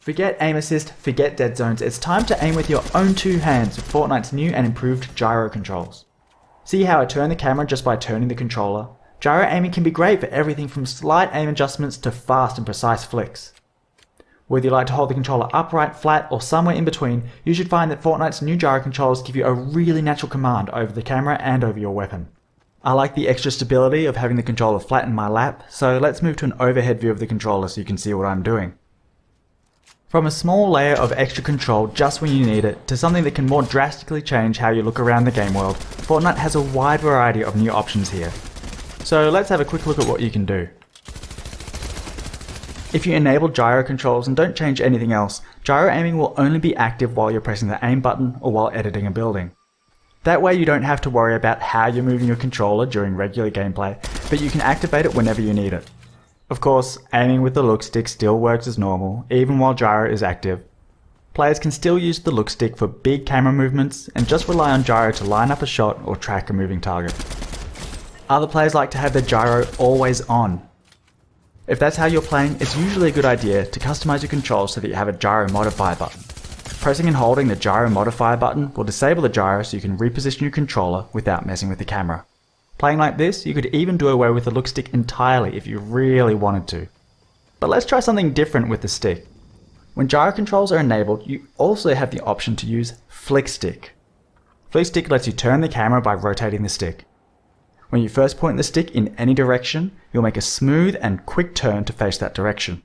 Forget aim assist, forget dead zones, it's time to aim with your own two hands with Fortnite's new and improved gyro controls. See how I turn the camera just by turning the controller? Gyro aiming can be great for everything from slight aim adjustments to fast and precise flicks. Whether you like to hold the controller upright, flat, or somewhere in between, you should find that Fortnite's new gyro controls give you a really natural command over the camera and over your weapon. I like the extra stability of having the controller flat in my lap, so let's move to an overhead view of the controller so you can see what I'm doing. From a small layer of extra control just when you need it, to something that can more drastically change how you look around the game world, Fortnite has a wide variety of new options here. So let's have a quick look at what you can do. If you enable gyro controls and don't change anything else, gyro aiming will only be active while you're pressing the aim button or while editing a building. That way you don't have to worry about how you're moving your controller during regular gameplay, but you can activate it whenever you need it. Of course, aiming with the look stick still works as normal, even while gyro is active. Players can still use the look stick for big camera movements and just rely on gyro to line up a shot or track a moving target. Other players like to have their gyro always on. If that's how you're playing, it's usually a good idea to customize your controls so that you have a Gyro Modifier button. Pressing and holding the Gyro Modifier button will disable the gyro so you can reposition your controller without messing with the camera. Playing like this, you could even do away with the look stick entirely if you really wanted to. But let's try something different with the stick. When gyro controls are enabled, you also have the option to use Flick Stick. Flick Stick lets you turn the camera by rotating the stick. When you first point the stick in any direction, you'll make a smooth and quick turn to face that direction.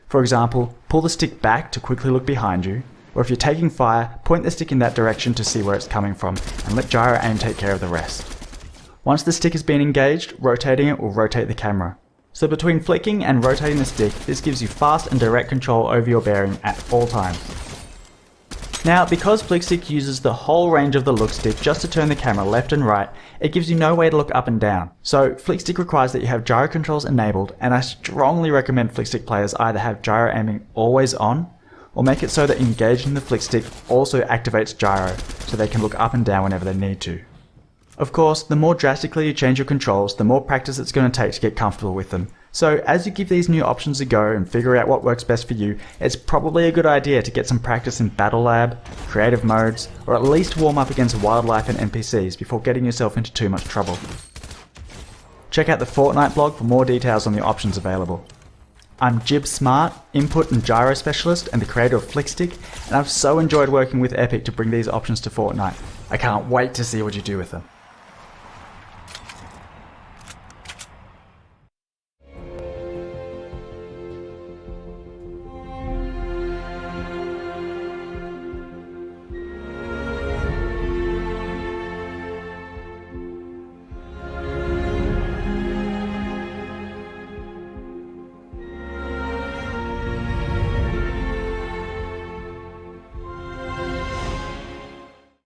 For example, pull the stick back to quickly look behind you, or if you're taking fire, point the stick in that direction to see where it's coming from, and let gyro aim take care of the rest. Once the stick has been engaged, rotating it will rotate the camera. So between flicking and rotating the stick, this gives you fast and direct control over your bearing at all times. Now, because Flick Stick uses the whole range of the look stick just to turn the camera left and right, it gives you no way to look up and down. So Flick Stick requires that you have gyro controls enabled, and I strongly recommend Flick Stick players either have gyro aiming always on, or make it so that engaging the Flick Stick also activates gyro, so they can look up and down whenever they need to. Of course, the more drastically you change your controls, the more practice it's going to take to get comfortable with them. So as you give these new options a go and figure out what works best for you, it's probably a good idea to get some practice in Battle Lab, creative modes, or at least warm up against wildlife and NPCs before getting yourself into too much trouble. Check out the Fortnite blog for more details on the options available. I'm Jib Smart, Input and Gyro Specialist and the creator of Flick Stick, and I've so enjoyed working with Epic to bring these options to Fortnite. I can't wait to see what you do with them.